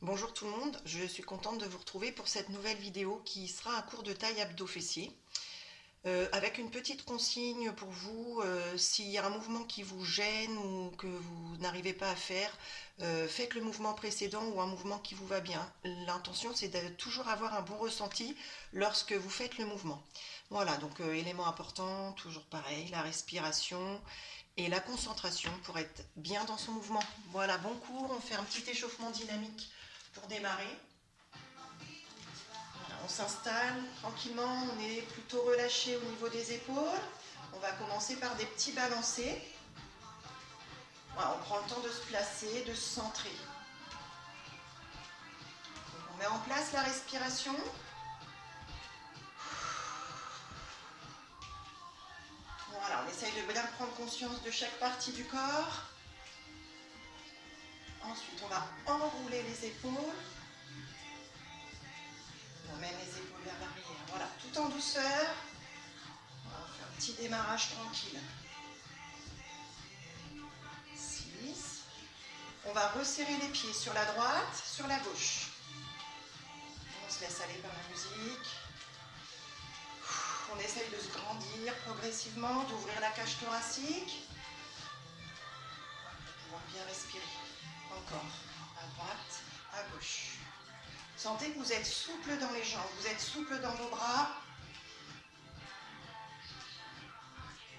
Bonjour tout le monde, je suis contente de vous retrouver pour cette nouvelle vidéo qui sera un cours de taille abdos-fessiers. Avec une petite consigne pour vous, s'il y a un mouvement qui vous gêne ou que vous n'arrivez pas à faire, faites le mouvement précédent ou un mouvement qui vous va bien. L'intention c'est de toujours avoir un bon ressenti lorsque vous faites le mouvement. Voilà, donc élément important, toujours pareil, la respiration et la concentration pour être bien dans son mouvement. Voilà, bon cours, on fait un petit échauffement dynamique pour démarrer. Voilà, on s'installe tranquillement, on est plutôt relâché au niveau des épaules. On va commencer par des petits balancés. Voilà, on prend le temps de se placer, de se centrer. Donc on met en place la respiration. Voilà, on essaye de bien prendre conscience de chaque partie du corps. Ensuite, on va enrouler les épaules. On mène les épaules vers l'arrière. Voilà, tout en douceur. On va faire un petit démarrage tranquille. 6. On va resserrer les pieds sur la droite, sur la gauche. On se laisse aller par la musique. On essaye de se grandir progressivement, d'ouvrir la cage thoracique. Pour pouvoir bien respirer. Encore. À droite, à gauche. Sentez que vous êtes souple dans les jambes, vous êtes souple dans vos bras.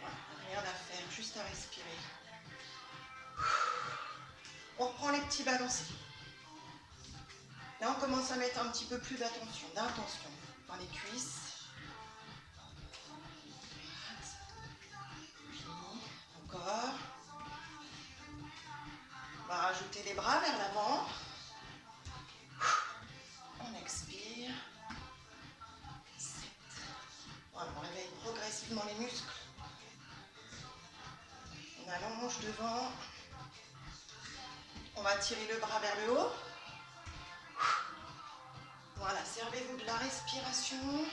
Voilà, rien à faire, juste à respirer. On reprend les petits balancés. Là, on commence à mettre un petit peu plus d'intention dans les cuisses. Encore. On va rajouter les bras vers l'avant. On expire. 7. Voilà, on réveille progressivement les muscles. On allonge devant. On va tirer le bras vers le haut. Voilà, servez-vous de la respiration.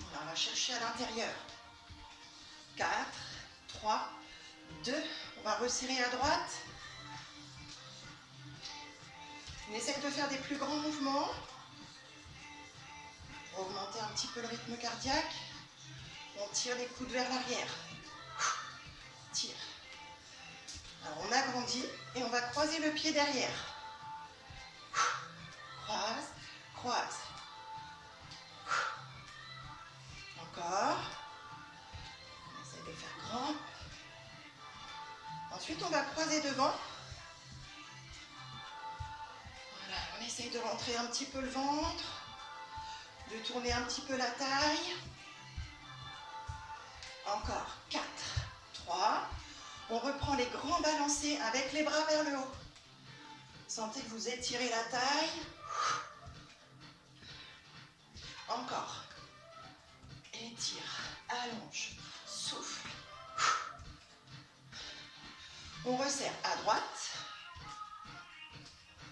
Voilà, on va chercher à l'intérieur. 4, 3, 2. On va resserrer à droite. On essaye de faire des plus grands mouvements. Pour augmenter un petit peu le rythme cardiaque. On tire les coudes vers l'arrière. Tire. Alors on agrandit et on va croiser le pied derrière. Croise, croise. Encore. On essaie de faire grand. Ensuite, on va croiser devant. Voilà, on essaye de rentrer un petit peu le ventre, de tourner un petit peu la taille. Encore. 4, 3. On reprend les grands balancés avec les bras vers le haut. Sentez que vous étirez la taille. Encore. Étire, allonge, souffle. On resserre à droite.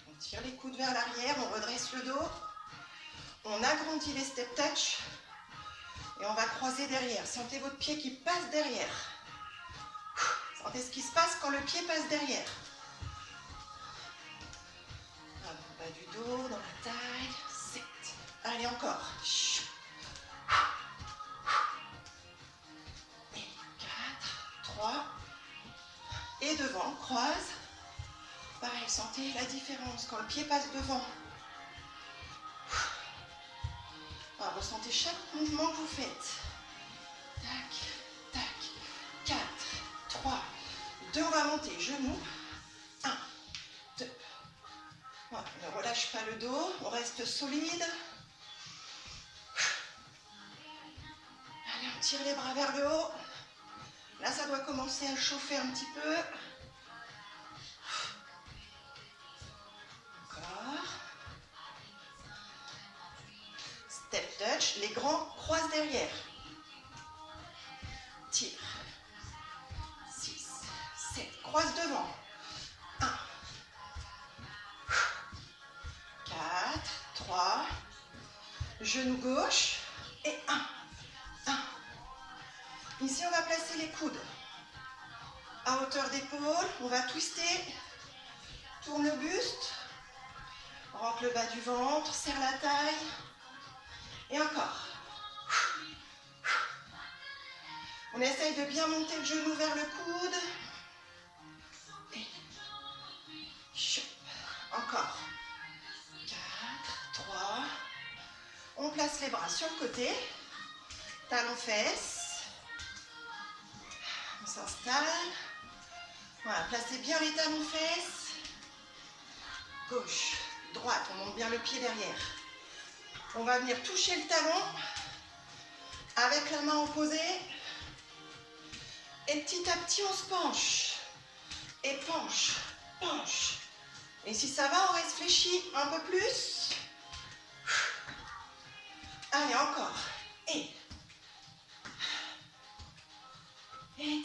On tire les coudes vers l'arrière, on redresse le dos. On agrandit les step touch. Et on va croiser derrière. Sentez votre pied qui passe derrière. Sentez ce qui se passe quand le pied passe derrière. Dans le bas du dos, dans la taille. 7. Allez, encore. Et 4, 3. Et devant, croise. Pareil, sentez la différence quand le pied passe devant. Alors, ressentez chaque mouvement que vous faites. Tac, tac. 4, 3, 2. On va monter. Genoux. 1, 2. Voilà, on ne relâche pas le dos. On reste solide. Allez, on tire les bras vers le haut. Là, ça doit commencer à chauffer un petit peu. Encore. Step touch. Les grands croisent derrière. Tire. 6, 7. Croise devant. 1. 4, 3. Genou gauche. Et 1. 1. Ici, on va placer les coudes à hauteur d'épaule. On va twister Tourne le buste. Rentre le bas du ventre, serre la taille. Et encore. On essaye de bien monter le genou vers le coude. Et chop. Encore. 4, 3. On place les bras sur le côté. Talons fesses. On s'installe. Voilà, placez bien les talons fesses. Gauche, droite, on monte bien le pied derrière. On va venir toucher le talon avec la main opposée. Et petit à petit, on se penche. Et penche, penche. Et si ça va, on reste fléchi un peu plus. Allez, encore. Et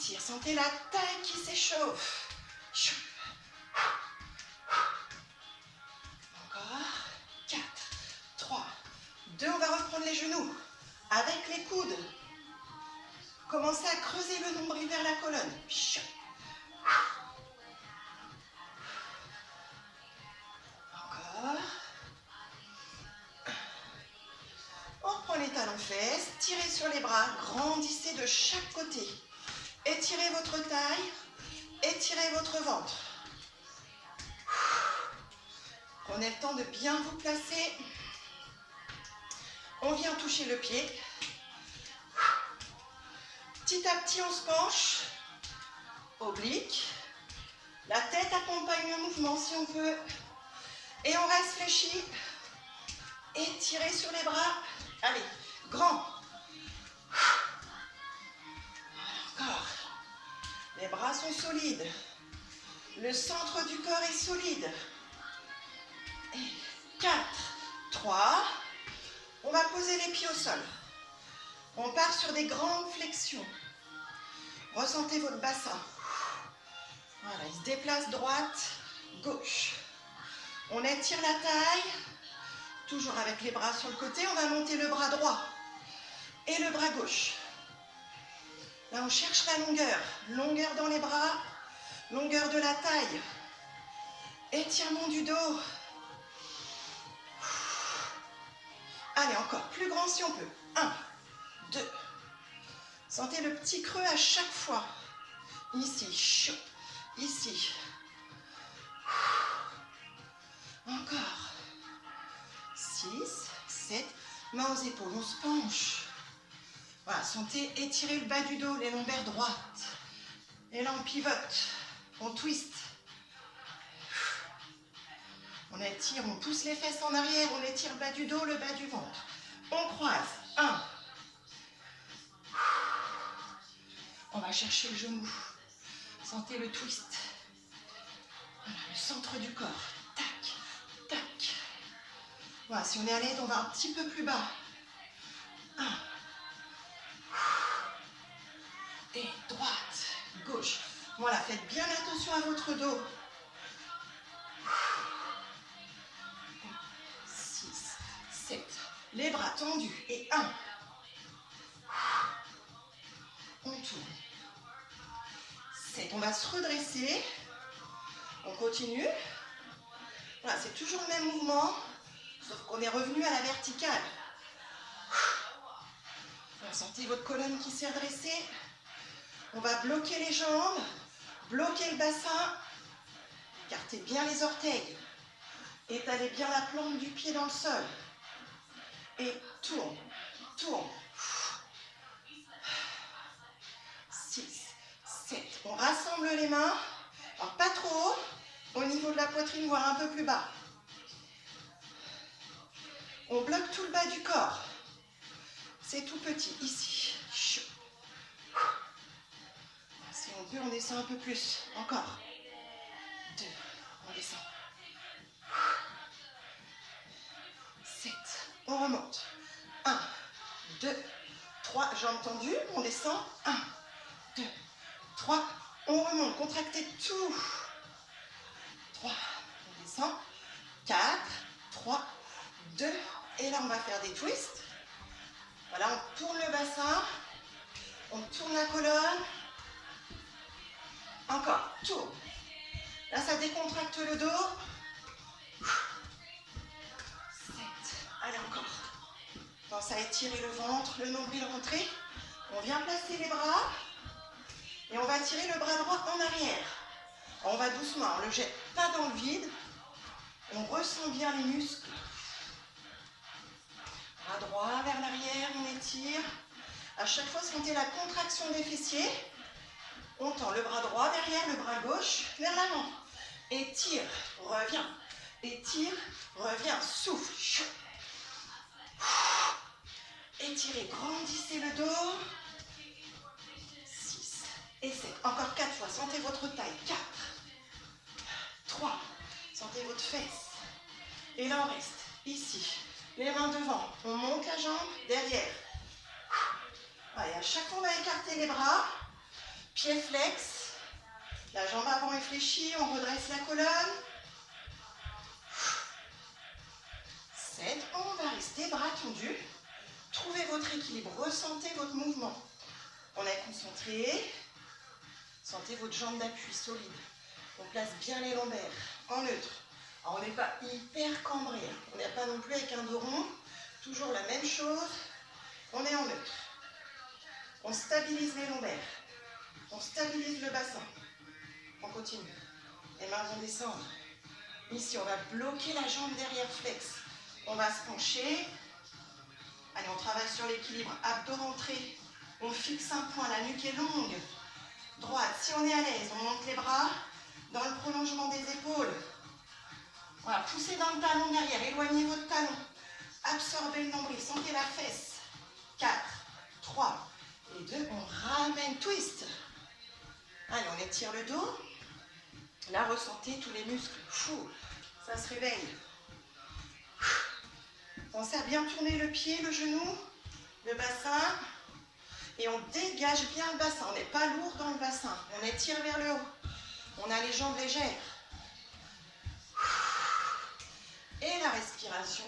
tire. Sentez la taille qui s'échauffe. Encore. 4, 3, 2. On va reprendre les genoux. Avec les coudes. Commencez à creuser le nombril vers la colonne. Encore. On reprend les talons fesses. Tirez sur les bras. Grandissez de chaque côté. Étirez votre taille. Étirez votre ventre. Prenez le temps de bien vous placer. On vient toucher le pied. Petit à petit, on se penche. Oblique. La tête accompagne le mouvement si on peut. Et on reste fléchi. Étirez sur les bras. Allez, grand. Encore. Les bras sont solides. Le centre du corps est solide. Et 4, 3. On va poser les pieds au sol. On part sur des grandes flexions. Ressentez votre bassin. Voilà, il se déplace droite, gauche. On étire la taille. Toujours avec les bras sur le côté, on va monter le bras droit et le bras gauche. Là, on cherche la longueur. Longueur dans les bras, longueur de la taille. Étirement du dos. Allez, encore plus grand si on peut. 1, 2. Sentez le petit creux à chaque fois. Ici, ici. Encore. 6, 7. Mains aux épaules, on se penche. Voilà, sentez étirer le bas du dos, les lombaires droites. Et là, on pivote. On twist. On étire, on pousse les fesses en arrière, on étire le bas du dos, le bas du ventre. On croise. 1. On va chercher le genou. Sentez le twist. Voilà, le centre du corps. Tac, tac. Voilà, si on est à l'aide, on va un petit peu plus bas. 1. Et droite, gauche. Voilà, faites bien attention à votre dos. 6, 7. Les bras tendus. Et 1. On tourne. 7. On va se redresser. On continue. Voilà, c'est toujours le même mouvement, sauf qu'on est revenu à la verticale. Voilà, sentez votre colonne qui s'est redressée. On va bloquer les jambes, bloquer le bassin. Écartez bien les orteils. Étalez bien la plante du pied dans le sol. Et tourne, tourne. 6, 7. On rassemble les mains. Alors pas trop haut, au niveau de la poitrine, voire un peu plus bas. On bloque tout le bas du corps. C'est tout petit, ici. Si on peut, on descend un peu plus. Encore. 2. On descend. 7. On remonte. 1, 2, 3. Jambes tendues. On descend. 1, 2, 3. On remonte. Contractez tout. 3. On descend. 4, 3, 2. Et là, on va faire des twists. Voilà, on tourne le bassin. On tourne la colonne. Encore. Tourne. Là, ça décontracte le dos. 7. Allez, encore. Pense à étirer le ventre, le nombril rentré. On vient placer les bras et on va tirer le bras droit en arrière. On va doucement, on ne le jette pas dans le vide. On ressent bien les muscles. Bras droit vers l'arrière, on étire. À chaque fois, sentez la contraction des fessiers. On tend le bras droit derrière, le bras gauche vers l'avant. Étire, reviens. Étire, reviens. Souffle. Étirez, grandissez le dos. 6 et 7. Encore 4 fois. Sentez votre taille. 4. 3. Sentez votre fesse. Et là, on reste ici. Les mains devant. On monte la jambe derrière. Allez, à chaque fois, on va écarter les bras. Pied flex. La jambe avant est fléchie. On redresse la colonne. 7. On va rester bras tendus. Trouvez votre équilibre. Ressentez votre mouvement. On est concentré. Sentez votre jambe d'appui solide. On place bien les lombaires en neutre. Alors, on n'est pas hyper cambré. On n'est pas non plus avec un dos rond. Toujours la même chose. On est en neutre. On stabilise les lombaires. On stabilise le bassin. On continue. Les mains vont descendre. Ici, on va bloquer la jambe derrière flex. On va se pencher. Allez, on travaille sur l'équilibre. Abdos rentrés. On fixe un point. La nuque est longue. Droite. Si on est à l'aise, on monte les bras dans le prolongement des épaules. Voilà, poussez dans le talon derrière. Éloignez votre talon. Absorbez le nombril. Sentez la fesse. 4, 3 et 2. On ramène. Twist. Allez, on étire le dos. Là, ressentez tous les muscles. Fou. Ça se réveille. Pensez à bien tourner le pied, le genou, le bassin. Et on dégage bien le bassin. On n'est pas lourd dans le bassin. On étire vers le haut. On a les jambes légères. Et la respiration.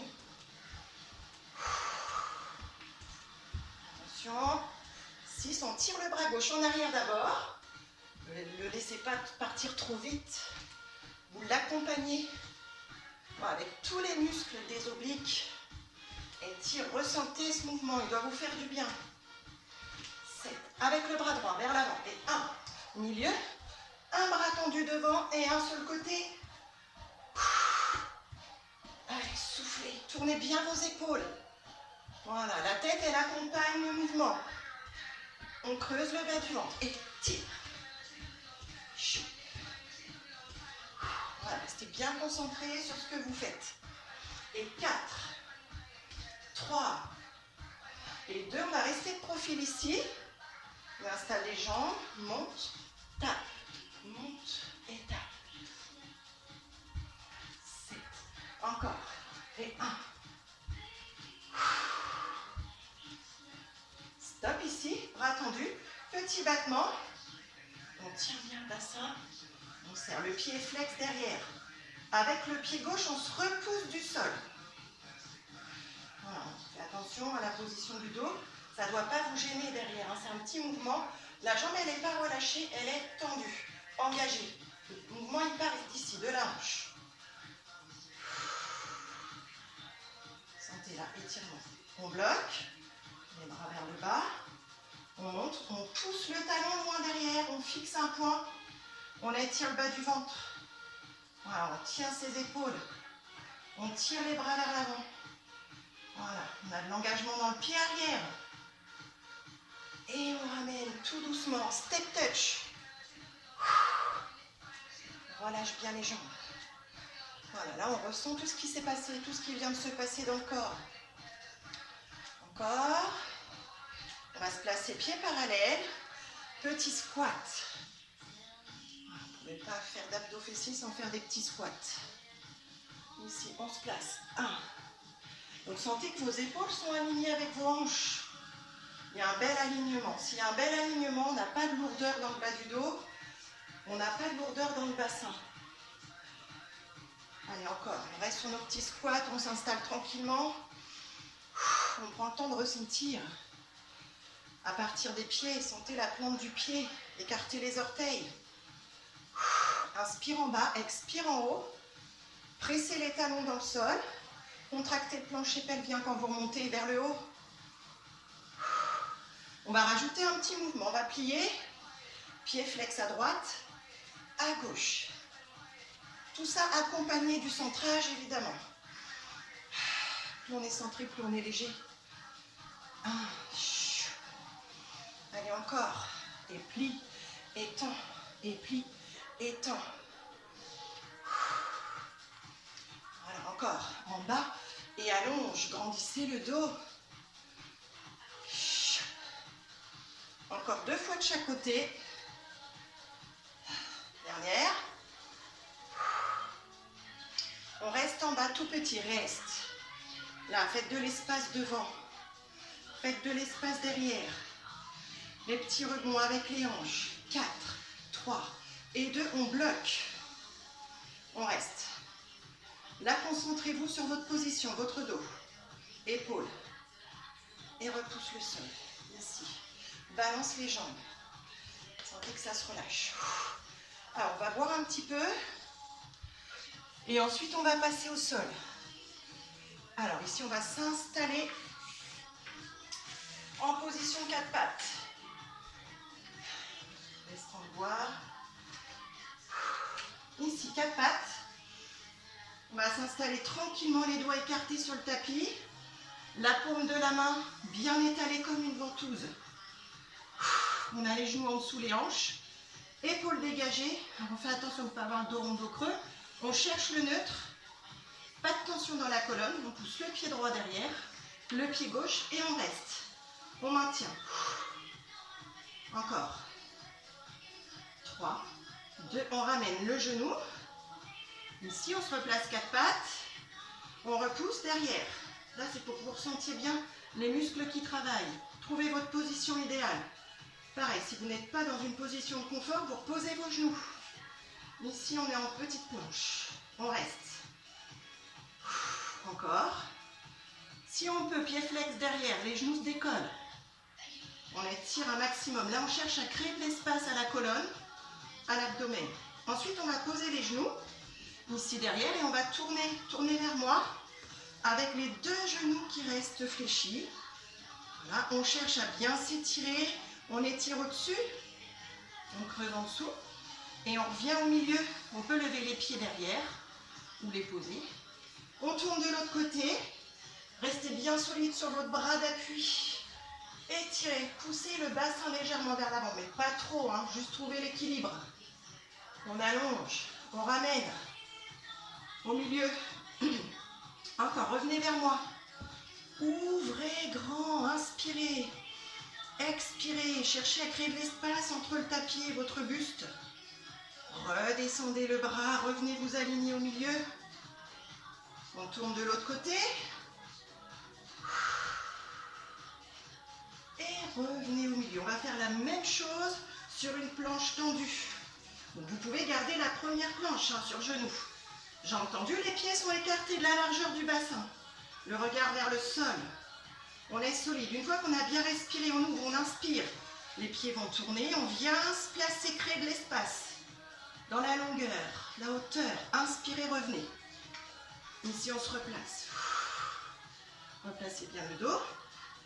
Attention. 6. On tire le bras gauche en arrière d'abord. Ne le laissez pas partir trop vite. Vous l'accompagnez avec tous les muscles des obliques. Étire, ressentez ce mouvement. Il doit vous faire du bien. 7. Avec le bras droit vers l'avant. Et 1. Milieu. Un bras tendu devant et un sur le côté. Allez, soufflez. Tournez bien vos épaules. Voilà, la tête, elle accompagne le mouvement. On creuse le bas du ventre. Et tire. Voilà, restez bien concentrés sur ce que vous faites. Et 4, 3 et 2. On va rester de profil ici. On installe les jambes. Monte, tape. Monte et tape. 7. Encore. Et 1. Stop ici. Bras tendus. Petit battement. On tire bien le bassin. On serre le pied flex derrière. Avec le pied gauche, on se repousse du sol. Voilà. Faites attention à la position du dos. Ça ne doit pas vous gêner derrière. Hein. C'est un petit mouvement. La jambe, elle n'est pas relâchée. Elle est tendue. Engagée. Le mouvement, il part d'ici, de la hanche. Sentez là, étirement. On bloque. Les bras vers le bas. On monte. On pousse le talon loin derrière. On fixe un point. On étire le bas du ventre. Voilà, on tient ses épaules. On tire les bras vers l'avant. Voilà, on a de l'engagement dans le pied arrière. Et on ramène tout doucement. Step touch. Relâche bien les jambes. Voilà, là on ressent tout ce qui s'est passé, tout ce qui vient de se passer dans le corps. Encore. On va se placer pieds parallèles. Petit squat. Vous ne pouvez pas faire d'abdos fessiers sans faire des petits squats. Ici, on se place. 1. Donc sentez que vos épaules sont alignées avec vos hanches. Il y a un bel alignement. S'il y a un bel alignement, on n'a pas de lourdeur dans le bas du dos. On n'a pas de lourdeur dans le bassin. Allez, encore. On reste sur nos petits squats. On s'installe tranquillement. On prend le temps de ressentir. À partir des pieds, sentez la plante du pied. Écartez les orteils. Inspire en bas, expire en haut. Pressez les talons dans le sol. Contractez le plancher pelvien quand vous remontez vers le haut. On va rajouter un petit mouvement. On va plier. Pied flex à droite, à gauche. Tout ça accompagné du centrage, évidemment. Plus on est centré, plus on est léger. Allez, encore. Et plie, et tend, et plie, et tend. Voilà, encore. En bas, et allonge. Grandissez le dos. Encore 2 fois de chaque côté. Dernière. On reste en bas tout petit, reste. Là, faites de l'espace devant. Faites de l'espace derrière. Les petits rebonds avec les hanches. 4, 3 et 2, on bloque. On reste. Là, concentrez-vous sur votre position, votre dos. Épaules. Et repousse le sol. Ici. Balance les jambes. Sentez que ça se relâche. Alors, on va boire un petit peu. Et ensuite, on va passer au sol. Alors, ici, on va s'installer en position 4 pattes. Laissons le boire. Ici, 4 pattes. On va s'installer tranquillement, les doigts écartés sur le tapis. La paume de la main bien étalée comme une ventouse. On a les genoux en dessous les hanches. Épaules dégagées. Alors, on fait attention de ne pas avoir le dos rond, dos creux. On cherche le neutre. Pas de tension dans la colonne. On pousse le pied droit derrière, le pied gauche et on reste. On maintient. Encore. 3, 2, on ramène le genou. Ici, on se replace 4 pattes. On repousse derrière. Là, c'est pour que vous ressentiez bien les muscles qui travaillent. Trouvez votre position idéale. Pareil, si vous n'êtes pas dans une position de confort, vous reposez vos genoux. Ici, on est en petite planche. On reste. Encore. Si on peut, pied flex derrière, les genoux se décollent. On étire un maximum. Là, on cherche à créer de l'espace à la colonne, à l'abdomen. Ensuite, on va poser les genoux ici derrière et on va tourner vers moi avec les 2 genoux qui restent fléchis. Voilà, on cherche à bien s'étirer. On étire au-dessus, on creuse en dessous et on revient au milieu. On peut lever les pieds derrière ou les poser. On tourne de l'autre côté. Restez bien solide sur votre bras d'appui. Étirez, poussez le bassin légèrement vers l'avant, mais pas trop, hein, juste trouver l'équilibre. On allonge, on ramène au milieu. Encore, revenez vers moi. Ouvrez grand, inspirez. Expirez, cherchez à créer de l'espace entre le tapis et votre buste. Redescendez le bras, revenez vous aligner au milieu. On tourne de l'autre côté. Et revenez au milieu. On va faire la même chose sur une planche tendue. Donc vous pouvez garder la première planche sur genou. J'ai entendu, les pieds sont écartés de la largeur du bassin. Le regard vers le sol. On est solide. Une fois qu'on a bien respiré, on ouvre, on inspire. Les pieds vont tourner, on vient se placer, créer de l'espace. Dans la longueur, la hauteur. Inspirez, revenez. Ici, on se replace. Replacez bien le dos.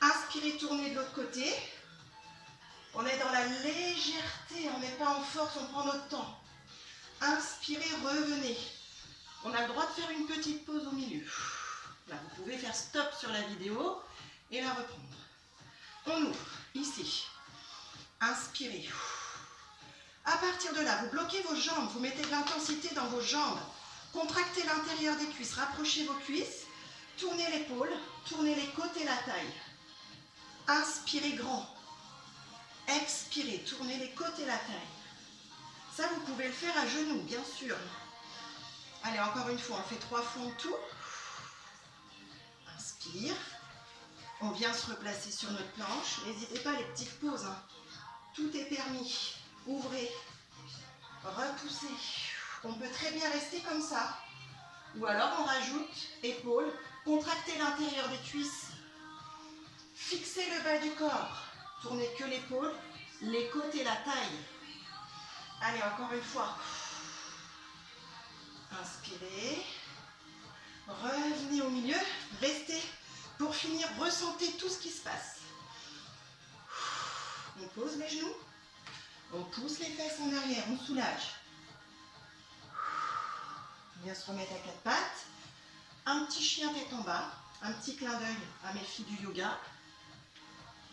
Inspirez, tournez de l'autre côté. On est dans la légèreté, on n'est pas en force, on prend notre temps. Inspirez, revenez. On a le droit de faire une petite pause au milieu. Là, vous pouvez faire stop sur la vidéo et la reprendre. On ouvre, ici. Inspirez. À partir de là, vous bloquez vos jambes, vous mettez de l'intensité dans vos jambes. Contractez l'intérieur des cuisses, rapprochez vos cuisses. Tournez l'épaule, tournez les côtes et la taille. Inspirez grand. Expirez, tournez les côtes et la taille. Ça, vous pouvez le faire à genoux, bien sûr. Allez, encore une fois, on fait 3 fois en tout. Inspire. On vient se replacer sur notre planche. N'hésitez pas, les petites pauses. Hein. Tout est permis. Ouvrez. Repoussez. On peut très bien rester comme ça. Ou alors, on rajoute épaules. Contractez l'intérieur des cuisses. Fixez le bas du corps. Tournez que l'épaule, les côtes et la taille. Allez, encore une fois. Inspirez. Revenez au milieu. Restez. Pour finir, ressentez tout ce qui se passe. On pose les genoux. On pousse les fesses en arrière. On soulage. On vient se remettre à quatre pattes. Un petit chien tête en bas. Un petit clin d'œil à mes filles du yoga.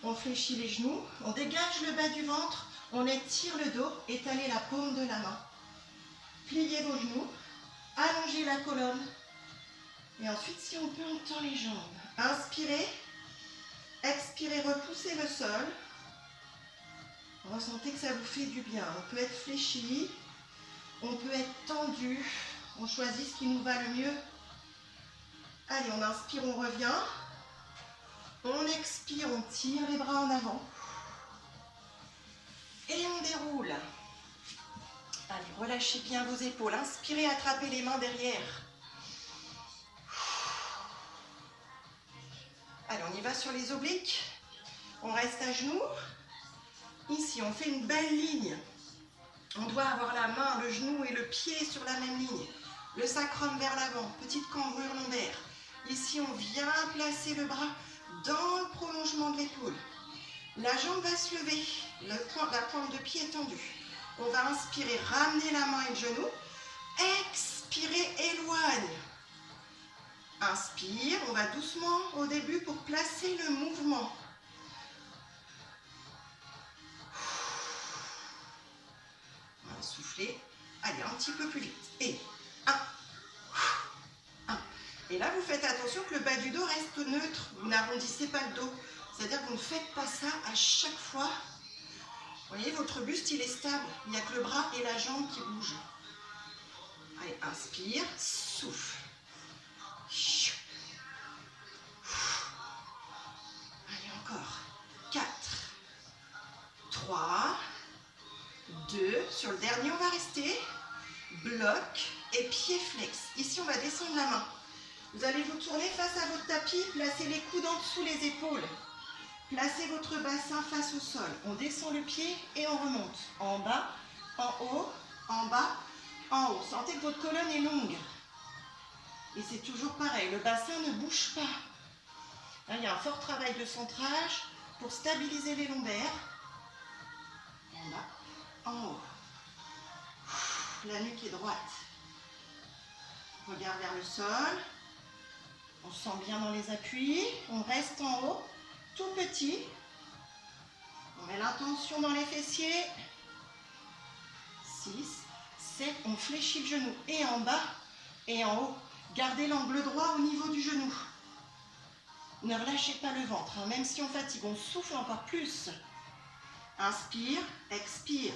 On fléchit les genoux. On dégage le bas du ventre. On étire le dos. Étalez la paume de la main. Pliez vos genoux. Allongez la colonne. Et ensuite, si on peut, on tend les jambes. Inspirez. Expirez, repoussez le sol. Ressentez que ça vous fait du bien. On peut être fléchi. On peut être tendu. On choisit ce qui nous va le mieux. Allez, on inspire, on revient. On expire, on tire les bras en avant. Et on déroule. Allez, relâchez bien vos épaules. Inspirez, attrapez les mains derrière. Allez, on y va sur les obliques. On reste à genoux. Ici, on fait une belle ligne. On doit avoir la main, le genou et le pied sur la même ligne. Le sacrum vers l'avant, petite cambrure lombaire. Ici, on vient placer le bras dans le prolongement de l'épaule. La jambe va se lever, la pointe de pied est tendue. On va inspirer, ramener la main et le genou. Expirer, éloigne. Inspire, on va doucement au début pour placer le mouvement. On va souffler. Allez, un petit peu plus vite. Et 1. Et là, vous faites attention que le bas du dos reste neutre. Vous n'arrondissez pas le dos. C'est-à-dire que vous ne faites pas ça à chaque fois. Vous voyez, votre buste, il est stable. Il n'y a que le bras et la jambe qui bougent. Allez, inspire, souffle. Allez, encore. 4, 3, 2. Sur le dernier, on va rester. Bloc et pied flex. Ici, on va descendre la main. Vous allez vous tourner face à votre tapis, placez les coudes en dessous les épaules. Placez votre bassin face au sol. On descend le pied et on remonte. En bas, en haut, en bas, en haut. Sentez que votre colonne est longue. Et c'est toujours pareil, le bassin ne bouge pas. Là, il y a un fort travail de centrage pour stabiliser les lombaires. En bas, en haut. La nuque est droite. Regard vers le sol. On se sent bien dans les appuis. On reste en haut, tout petit. On met l'intention dans les fessiers. 6, 7. On fléchit le genou et en bas et en haut. Gardez l'angle droit au niveau du genou. Ne relâchez pas le ventre, hein. Même si on fatigue, on souffle encore plus. Inspire, expire.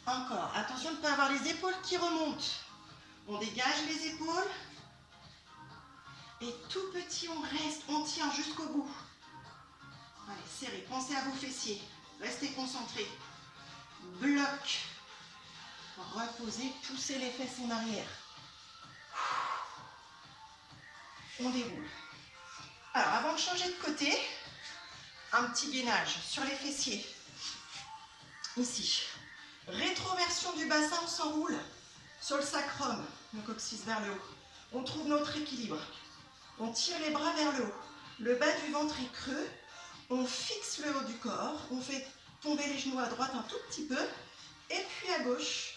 Encore. Attention de ne pas avoir les épaules qui remontent. On dégage les épaules. Et tout petit, on reste, on tient jusqu'au bout. Allez, serrez. Pensez à vos fessiers. Restez concentrés. Bloc. Reposez, poussez les fesses en arrière. On déroule. Alors, avant de changer de côté, un petit gainage sur les fessiers. Ici. Rétroversion du bassin, on s'enroule sur le sacrum, le coccyx vers le haut. On trouve notre équilibre. On tire les bras vers le haut. Le bas du ventre est creux. On fixe le haut du corps. On fait tomber les genoux à droite un tout petit peu. Et puis à gauche.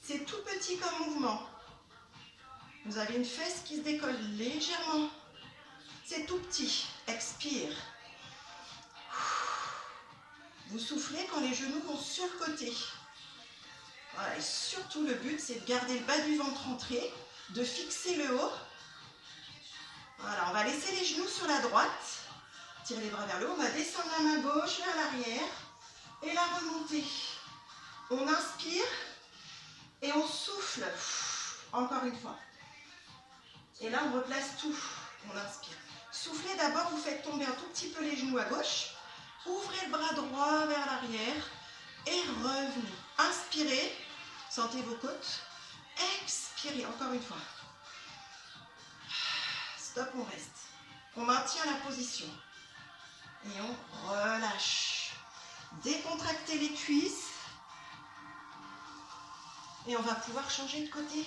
C'est tout petit comme mouvement. Vous avez une fesse qui se décolle légèrement. C'est tout petit. Expire. Vous soufflez quand les genoux vont sur le côté. Voilà, et surtout le but, c'est de garder le bas du ventre entré, de fixer le haut. Voilà, on va laisser les genoux sur la droite. Tirez les bras vers le haut. On va descendre la main gauche vers l'arrière et la remonter. On inspire et on souffle. Encore une fois. Et là, on replace tout. On inspire. Soufflez d'abord, vous faites tomber un tout petit peu les genoux à gauche. Ouvrez le bras droit vers l'arrière et revenez. Inspirez, sentez vos côtes. Expirez, encore une fois. Stop, on reste. On maintient la position. Et on relâche. Décontractez les cuisses. Et on va pouvoir changer de côté.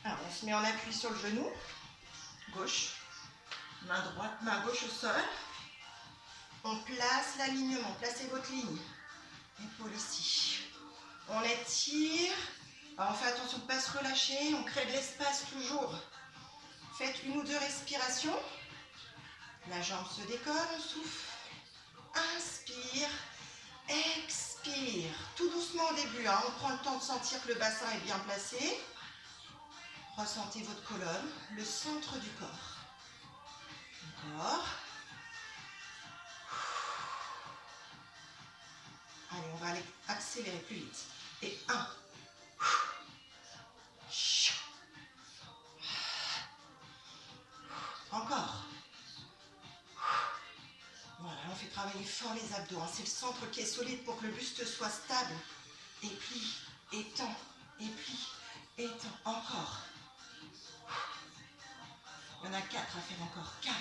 Alors, on se met en appui sur le genou gauche, main droite, main gauche au sol. On place l'alignement, placez votre ligne. Épaule ici. On étire. Alors, on fait attention de ne pas se relâcher. On crée de l'espace toujours. Faites 1 ou 2 respirations. La jambe se décolle, on souffle. Inspire. Expire. Tout doucement au début. Hein. On prend le temps de sentir que le bassin est bien placé. Ressentez votre colonne, le centre du corps. Encore. Allez, on va aller accélérer plus vite. Et 1. Encore. Voilà, on fait travailler fort les abdos. Hein. C'est le centre qui est solide pour que le buste soit stable. Et plie, étend, et plie, étend. Encore. Il y en a 4 à faire encore. 4.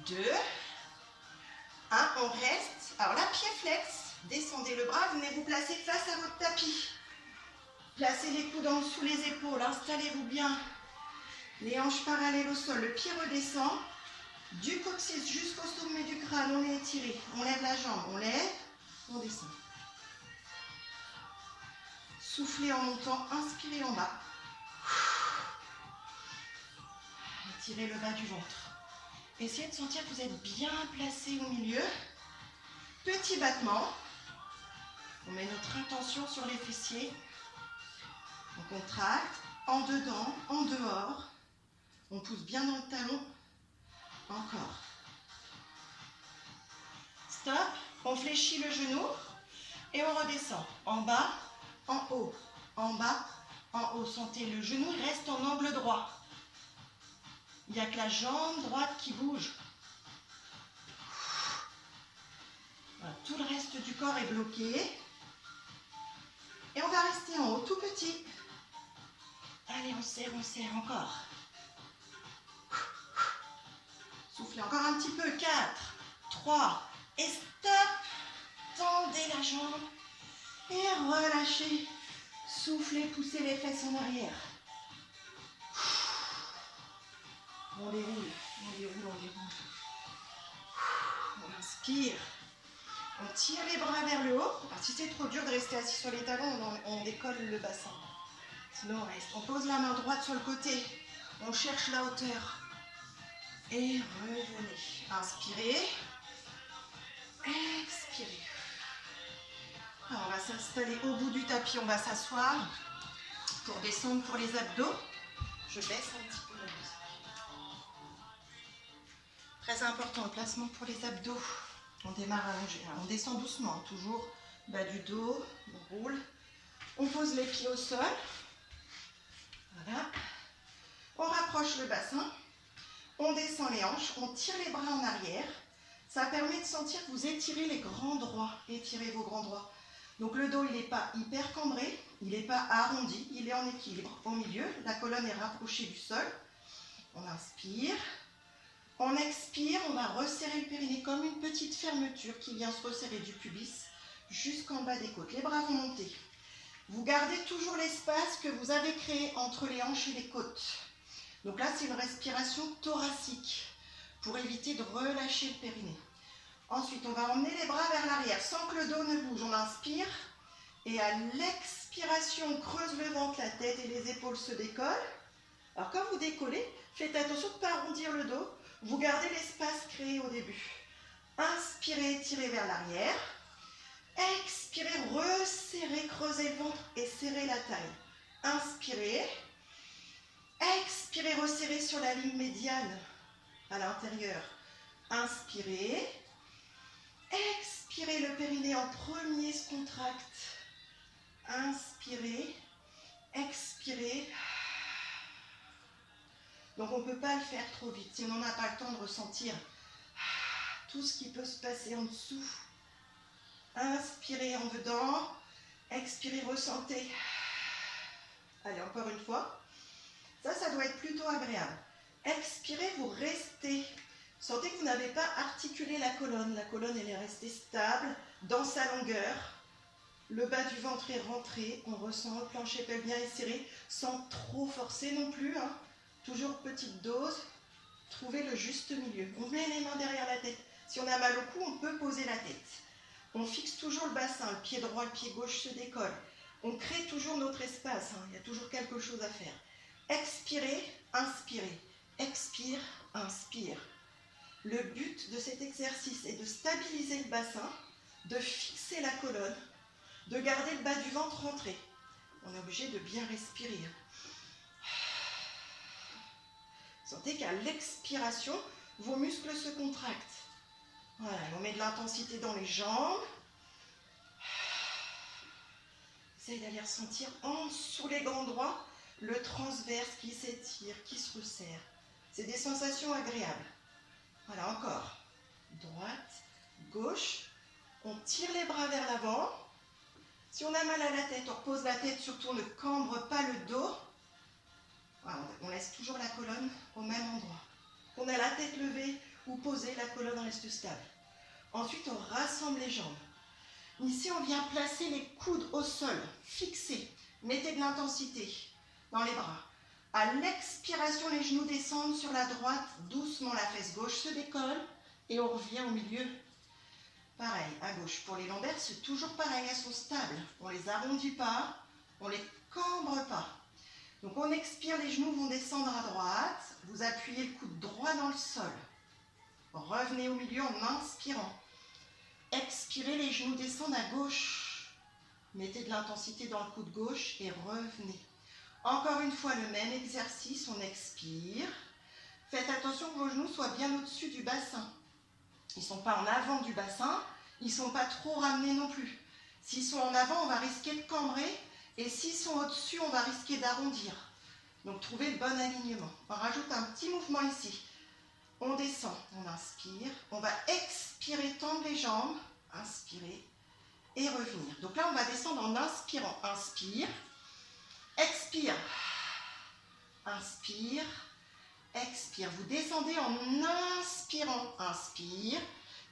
2. 1, on reste. Alors la pied flex, descendez le bras, venez vous placer face à votre tapis. Placez les coudes en dessous les épaules, installez-vous bien. Les hanches parallèles au sol, le pied redescend. Du coccyx jusqu'au sommet du crâne, on est étiré. On lève la jambe, on lève, on descend. Soufflez en montant, inspirez en bas. Étirez le bas du ventre. Essayez de sentir que vous êtes bien placé au milieu. Petit battement. On met notre intention sur les fessiers. On contracte en dedans, en dehors. On pousse bien dans le talon. Encore. Stop. On fléchit le genou et on redescend. En bas, en haut. En bas, en haut. Sentez le genou, il reste en angle droit. Il n'y a que la jambe droite qui bouge. Voilà, tout le reste du corps est bloqué. Et on va rester en haut, tout petit. Allez, on serre, encore. Soufflez encore un petit peu. 4, 3, et stop. Tendez la jambe et relâchez. Soufflez, poussez les fesses en arrière. On déroule, on déroule, on déroule. On inspire. On tire les bras vers le haut. Alors, si c'est trop dur de rester assis sur les talons, on décolle le bassin. Sinon, on reste. On pose la main droite sur le côté. On cherche la hauteur. Et revenez. Inspirez. Expirez. Alors, on va s'installer au bout du tapis. On va s'asseoir pour descendre pour les abdos. Je baisse un petit peu la musique. Très important, le placement pour les abdos. On démarre allongé. On descend doucement, toujours bas du dos. On roule. On pose les pieds au sol. Voilà. On rapproche le bassin. On descend les hanches. On tire les bras en arrière. Ça permet de sentir que vous étirez les grands droits. Étirez vos grands droits. Donc le dos, il n'est pas hyper cambré. Il n'est pas arrondi. Il est en équilibre. Au milieu, la colonne est rapprochée du sol. On inspire. On expire, on va resserrer le périnée comme une petite fermeture qui vient se resserrer du pubis jusqu'en bas des côtes. Les bras vont monter. Vous gardez toujours l'espace que vous avez créé entre les hanches et les côtes. Donc là, c'est une respiration thoracique pour éviter de relâcher le périnée. Ensuite, on va emmener les bras vers l'arrière sans que le dos ne bouge. On inspire et à l'expiration, on creuse le ventre, la tête et les épaules se décollent. Alors quand vous décollez, faites attention de ne pas arrondir le dos. Vous gardez l'espace créé au début. Inspirez, tirez vers l'arrière. Expirez, resserrez, creusez le ventre et serrez la taille. Inspirez. Expirez, resserrez sur la ligne médiane à l'intérieur. Inspirez. Expirez, le périnée en premier se contracte. Inspirez. Expirez. Donc on ne peut pas le faire trop vite, sinon on n'a pas le temps de ressentir tout ce qui peut se passer en dessous. Inspirez en dedans, expirez, ressentez. Allez, encore une fois. Ça doit être plutôt agréable. Expirez, vous restez. Sentez que vous n'avez pas articulé la colonne. La colonne, elle est restée stable, dans sa longueur. Le bas du ventre est rentré, on ressent le plancher pelvien étiré, sans trop forcer non plus, hein. Toujours petite dose, trouvez le juste milieu. On met les mains derrière la tête. Si on a mal au cou, on peut poser la tête. On fixe toujours le bassin, le pied droit, le pied gauche se décolle. On crée toujours notre espace, hein. Il y a toujours quelque chose à faire. Expirez, inspirez. Expire, inspire. Le but de cet exercice est de stabiliser le bassin, de fixer la colonne, de garder le bas du ventre rentré. On est obligé de bien respirer. Sentez qu'à l'expiration, vos muscles se contractent. Voilà, on met de l'intensité dans les jambes. Essayez d'aller ressentir en dessous les grands droits le transverse qui s'étire, qui se resserre. C'est des sensations agréables. Voilà, encore. Droite, gauche. On tire les bras vers l'avant. Si on a mal à la tête, on repose la tête, surtout on ne cambre pas le dos. Voilà, on laisse toujours la colonne au même endroit. Qu'on a la tête levée ou posée, la colonne reste stable. Ensuite, on rassemble les jambes. Ici, on vient placer les coudes au sol, fixés. Mettez de l'intensité dans les bras. À l'expiration, les genoux descendent sur la droite, doucement la fesse gauche se décolle et on revient au milieu. Pareil, à gauche. Pour les lombaires, c'est toujours pareil, elles sont stables. On ne les arrondit pas, on ne les cambre pas. Donc on expire, les genoux vont descendre à droite. Vous appuyez le coude droit dans le sol. Revenez au milieu en inspirant. Expirez, les genoux descendent à gauche. Mettez de l'intensité dans le coude gauche et revenez. Encore une fois, le même exercice, on expire. Faites attention que vos genoux soient bien au-dessus du bassin. Ils ne sont pas en avant du bassin, ils ne sont pas trop ramenés non plus. S'ils sont en avant, on va risquer de cambrer, et s'ils sont au-dessus, on va risquer d'arrondir. Donc trouvez le bon alignement. On rajoute un petit mouvement ici. On descend, on inspire, on va expirer, tendre les jambes, inspirer et revenir. Donc là, on va descendre en inspirant. Inspire, expire, inspire, expire. Vous descendez en inspirant. Inspire,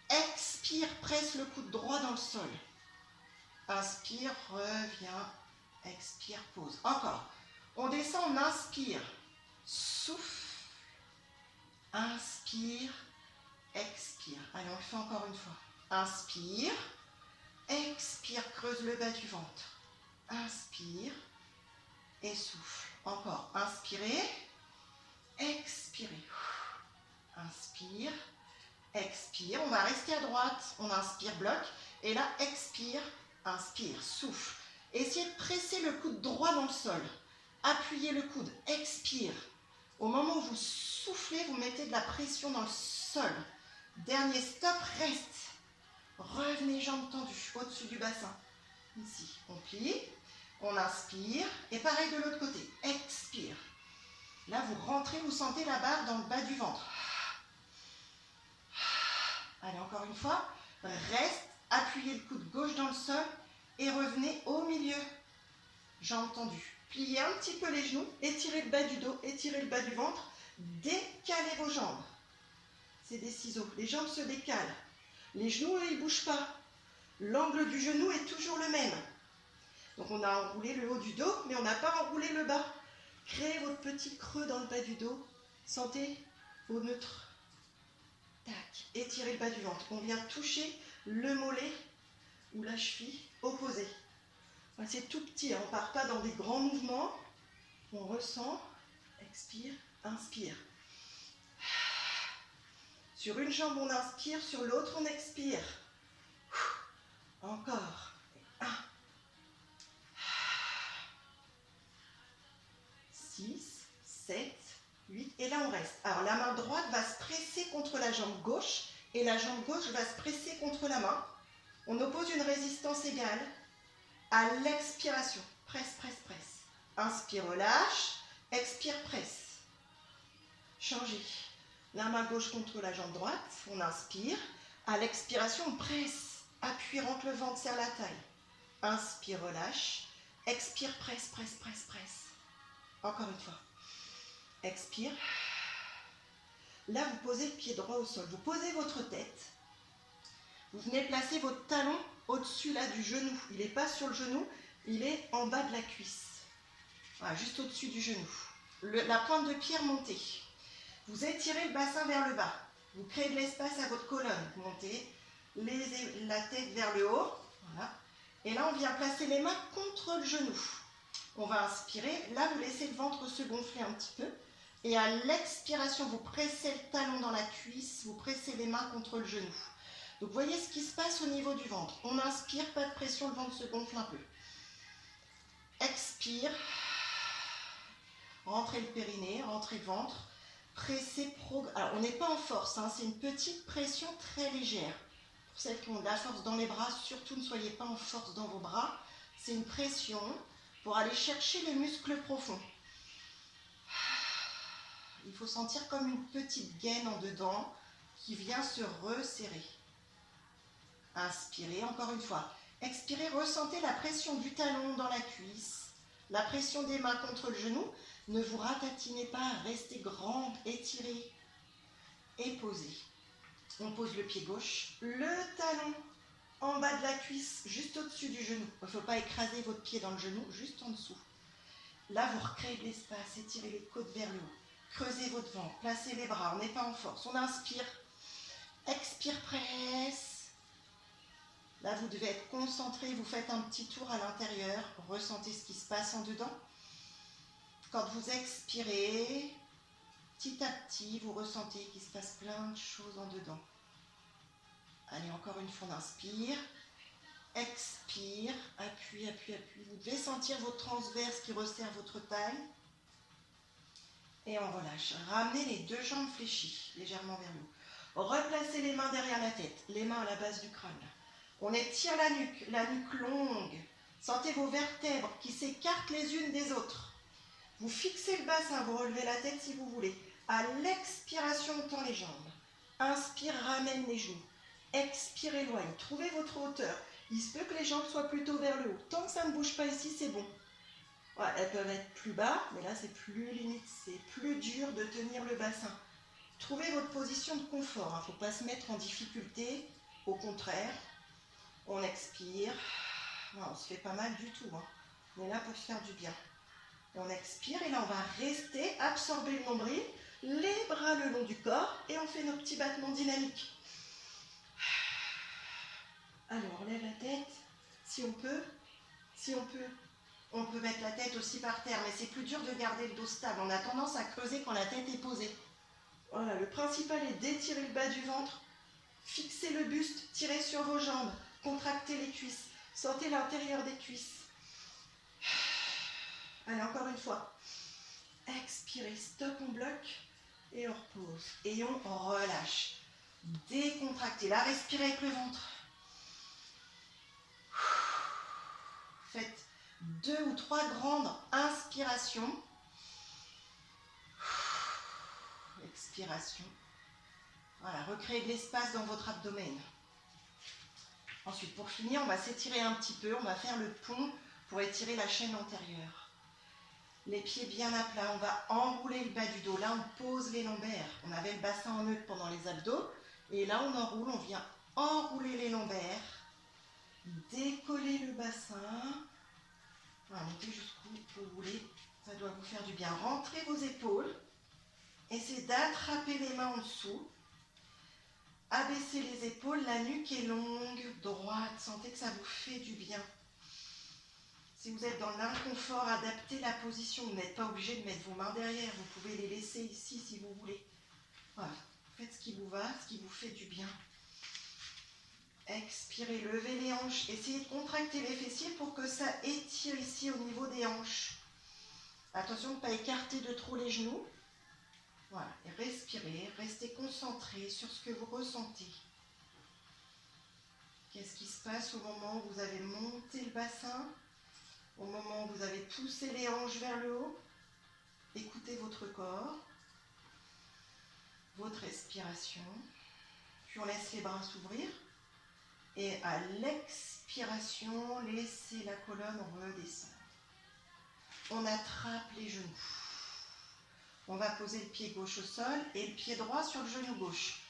expire, presse le coude droit dans le sol. Inspire, reviens, expire, pause. Encore. On descend, on inspire, souffle, inspire, expire. Allez, on le fait encore une fois. Inspire, expire, creuse le bas du ventre. Inspire et souffle. Encore. Inspirez, expirez. Inspire, expire. On va rester à droite. On inspire, bloc. Et là, expire, inspire, souffle. Essayez de presser le coude droit dans le sol. Appuyez le coude, expire. Au moment où vous soufflez, vous mettez de la pression dans le sol. Dernier stop, reste. Revenez, jambes tendues, au-dessus du bassin. Ici, on plie, on inspire. Et pareil de l'autre côté, expire. Là, vous rentrez, vous sentez la barre dans le bas du ventre. Allez, encore une fois. Reste, appuyez le coude gauche dans le sol et revenez au milieu. Jambes tendues. Pliez un petit peu les genoux, étirez le bas du dos, étirez le bas du ventre. Décalez vos jambes. C'est des ciseaux. Les jambes se décalent. Les genoux, eux, ils ne bougent pas. L'angle du genou est toujours le même. Donc on a enroulé le haut du dos, mais on n'a pas enroulé le bas. Créez votre petit creux dans le bas du dos. Sentez au neutre. Tac. Étirez le bas du ventre. On vient toucher le mollet ou la cheville opposée. C'est tout petit, hein. On ne part pas dans des grands mouvements. On ressent, expire, inspire. Sur une jambe, on inspire, sur l'autre, on expire. Encore. 1. 6, 7, 8. Et là, on reste. Alors, la main droite va se presser contre la jambe gauche et la jambe gauche va se presser contre la main. On oppose une résistance égale. À l'expiration, presse, presse, presse. Inspire, relâche. Expire, presse. Changez. La main gauche contre la jambe droite. On inspire. À l'expiration, on presse. Appuie, rentre le ventre, serre la taille. Inspire, relâche. Expire, presse, presse, presse, presse. Encore une fois. Expire. Là, vous posez le pied droit au sol. Vous posez votre tête. Vous venez placer votre talon au-dessus là du genou. Il n'est pas sur le genou, il est en bas de la cuisse. Voilà, juste au-dessus du genou. La pointe de pied remontée. Vous étirez le bassin vers le bas. Vous créez de l'espace à votre colonne. Vous montez la tête vers le haut. Voilà. Et là, on vient placer les mains contre le genou. On va inspirer. Là, vous laissez le ventre se gonfler un petit peu. Et à l'expiration, vous pressez le talon dans la cuisse. Vous pressez les mains contre le genou. Donc, voyez ce qui se passe au niveau du ventre. On inspire, pas de pression, le ventre se gonfle un peu. Expire. Rentrez le périnée, rentrez le ventre. Pressez, alors on n'est pas en force, hein, c'est une petite pression très légère. Pour celles qui ont de la force dans les bras, surtout ne soyez pas en force dans vos bras. C'est une pression pour aller chercher les muscles profonds. Il faut sentir comme une petite gaine en dedans qui vient se resserrer. Inspirez encore une fois. Expirez, ressentez la pression du talon dans la cuisse, la pression des mains contre le genou. Ne vous ratatinez pas, restez grand, étiré et posé. On pose le pied gauche, le talon en bas de la cuisse, juste au-dessus du genou. Il ne faut pas écraser votre pied dans le genou, juste en dessous. Là, vous recréez de l'espace, étirez les côtes vers le haut. Creusez votre ventre, placez les bras, on n'est pas en force. On inspire, expire, presse. Là, vous devez être concentré, vous faites un petit tour à l'intérieur, ressentez ce qui se passe en dedans. Quand vous expirez, petit à petit, vous ressentez qu'il se passe plein de choses en dedans. Allez, encore une fois, on inspire, expire, appuie, appuie, appuie. Vous devez sentir votre transverse qui resserre votre taille. Et on relâche. Ramenez les deux jambes fléchies, légèrement vers le haut. Replacez les mains derrière la tête, les mains à la base du crâne. On étire la nuque longue. Sentez vos vertèbres qui s'écartent les unes des autres. Vous fixez le bassin, vous relevez la tête si vous voulez. À l'expiration, on tend les jambes. Inspire, ramène les genoux. Expire, éloigne. Trouvez votre hauteur. Il se peut que les jambes soient plutôt vers le haut. Tant que ça ne bouge pas ici, c'est bon. Ouais, elles peuvent être plus bas, mais là, c'est plus limite. C'est plus dur de tenir le bassin. Trouvez votre position de confort. Il ne faut pas se mettre en difficulté. Au contraire, on expire. Ouais, on ne se fait pas mal du tout. Hein. On est là pour se faire du bien. Et on expire et là on va rester, absorber le nombril, les bras le long du corps et on fait nos petits battements dynamiques. Alors on lève la tête, si on peut, on peut mettre la tête aussi par terre, mais c'est plus dur de garder le dos stable. On a tendance à creuser quand la tête est posée. Voilà, le principal est d'étirer le bas du ventre, fixer le buste, tirez sur vos jambes, contractez les cuisses, sentez l'intérieur des cuisses. Allez, encore une fois. Expirez, stop, on bloque et on repose. Et on relâche. Décontractez. Là, respirez avec le ventre. Faites 2 ou 3 grandes inspirations. Expiration. Voilà, recréez de l'espace dans votre abdomen. Ensuite, pour finir, on va s'étirer un petit peu. On va faire le pont pour étirer la chaîne antérieure. Les pieds bien à plat, on va enrouler le bas du dos. Là, on pose les lombaires. On avait le bassin en neutre pendant les abdos. Et là, on enroule, on vient enrouler les lombaires. Décoller le bassin. Voilà, montez jusqu'où vous voulez. Ça doit vous faire du bien. Rentrez vos épaules. Essayez d'attraper les mains en dessous. Abaissez les épaules. La nuque est longue, droite. Sentez que ça vous fait du bien. Si vous êtes dans l'inconfort, adaptez la position. Vous n'êtes pas obligé de mettre vos mains derrière. Vous pouvez les laisser ici si vous voulez. Voilà. Faites ce qui vous va, ce qui vous fait du bien. Expirez, levez les hanches. Essayez de contracter les fessiers pour que ça étire ici au niveau des hanches. Attention de ne pas écarter de trop les genoux. Voilà. Et respirez, restez concentré sur ce que vous ressentez. Qu'est-ce qui se passe au moment où vous avez monté le bassin ? Au moment où vous avez poussé les hanches vers le haut, écoutez votre corps, votre respiration, puis on laisse les bras s'ouvrir et à l'expiration, laissez la colonne redescendre. On attrape les genoux. On va poser le pied gauche au sol et le pied droit sur le genou gauche.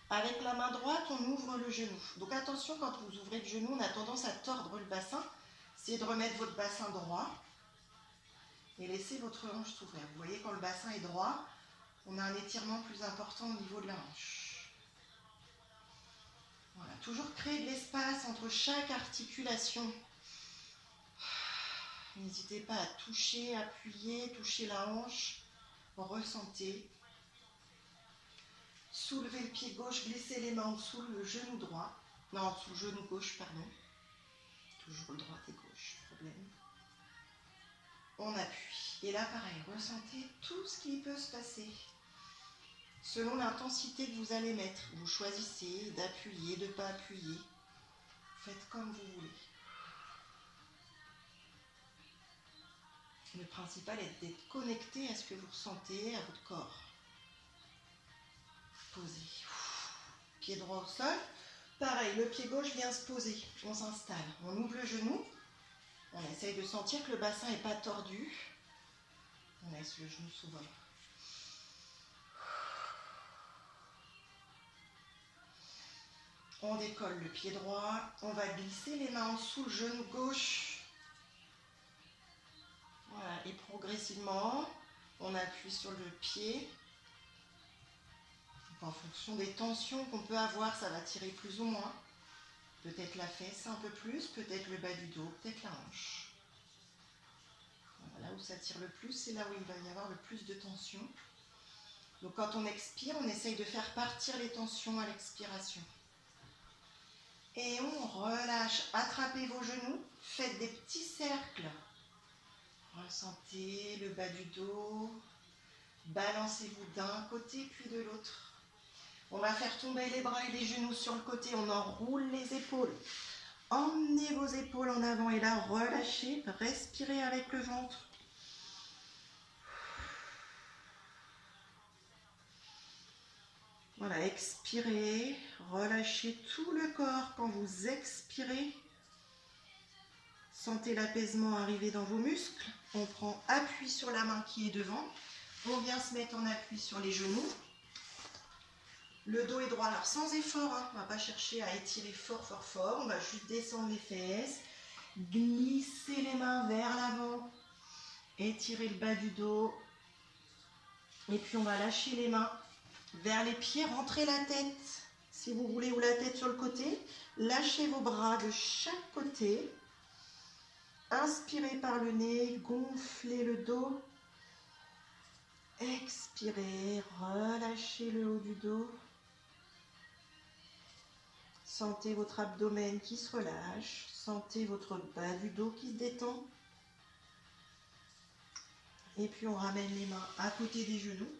Avec la main droite, on ouvre le genou. Donc attention, quand vous ouvrez le genou, on a tendance à tordre le bassin. Essayez de remettre votre bassin droit et laissez votre hanche s'ouvrir. Vous voyez, quand le bassin est droit, on a un étirement plus important au niveau de la hanche. Voilà, toujours créer de l'espace entre chaque articulation. N'hésitez pas à toucher, appuyer, toucher la hanche. Ressentez. Soulevez le pied gauche, glissez les mains sous le genou droit. Non, sous le genou gauche, pardon. Toujours le droit et gauche, problème. On appuie. Et là, pareil, ressentez tout ce qui peut se passer. Selon l'intensité que vous allez mettre, vous choisissez d'appuyer, de ne pas appuyer. Faites comme vous voulez. Le principal est d'être connecté à ce que vous ressentez, à votre corps. Posez. Pied droit au sol. Pareil, le pied gauche vient se poser. On s'installe. On ouvre le genou. On essaye de sentir que le bassin n'est pas tordu. On laisse le genou s'ouvrir. On décolle le pied droit. On va glisser les mains en dessous le genou gauche. Voilà. Et progressivement, on appuie sur le pied. En fonction des tensions qu'on peut avoir, ça va tirer plus ou moins. Peut-être la fesse un peu plus, peut-être le bas du dos, peut-être la hanche. Là où ça tire le plus, c'est là où il va y avoir le plus de tension. Donc quand on expire, on essaye de faire partir les tensions à l'expiration. Et on relâche. Attrapez vos genoux, faites des petits cercles. Ressentez le bas du dos. Balancez-vous d'un côté puis de l'autre. On va faire tomber les bras et les genoux sur le côté. On enroule les épaules. Emmenez vos épaules en avant et là, relâchez. Respirez avec le ventre. Voilà, expirez. Relâchez tout le corps quand vous expirez. Sentez l'apaisement arriver dans vos muscles. On prend appui sur la main qui est devant. On vient se mettre en appui sur les genoux. Le dos est droit, alors sans effort, hein. On ne va pas chercher à étirer fort, fort, fort. On va juste descendre les fesses, glisser les mains vers l'avant, étirer le bas du dos. Et puis on va lâcher les mains vers les pieds, rentrer la tête, si vous voulez, ou la tête sur le côté. Lâchez vos bras de chaque côté. Inspirez par le nez, gonflez le dos. Expirez, relâchez le haut du dos. Sentez votre abdomen qui se relâche. Sentez votre bas du dos qui se détend. Et puis on ramène les mains à côté des genoux.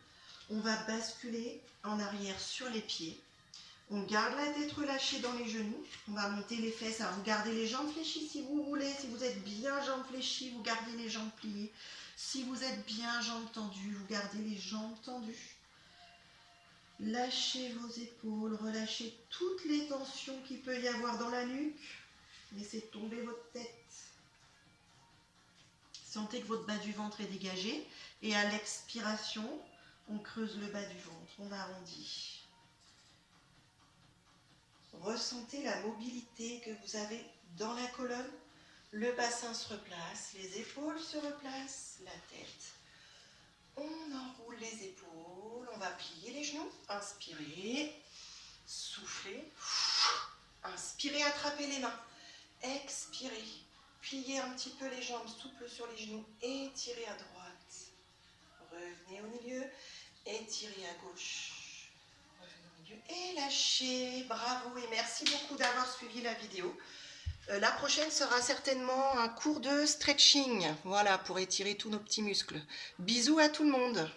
On va basculer en arrière sur les pieds. On garde la tête relâchée dans les genoux. On va monter les fesses. Alors vous gardez les jambes fléchies si vous voulez. Si vous êtes bien jambes fléchies, vous gardez les jambes pliées. Si vous êtes bien jambes tendues, vous gardez les jambes tendues. Lâchez vos épaules, relâchez toutes les tensions qu'il peut y avoir dans la nuque. Laissez tomber votre tête. Sentez que votre bas du ventre est dégagé. Et à l'expiration, on creuse le bas du ventre, on arrondit. Ressentez la mobilité que vous avez dans la colonne. Le bassin se replace, les épaules se replacent, la tête. On enroule les épaules, on va plier les genoux. Inspirez, soufflez. Inspirez, attrapez les mains. Expirez, pliez un petit peu les jambes, souple sur les genoux. Étirez à droite. Revenez au milieu. Étirez à gauche. Revenez au milieu. Et lâchez. Bravo et merci beaucoup d'avoir suivi la vidéo. La prochaine sera certainement un cours de stretching. Voilà, pour étirer tous nos petits muscles. Bisous à tout le monde.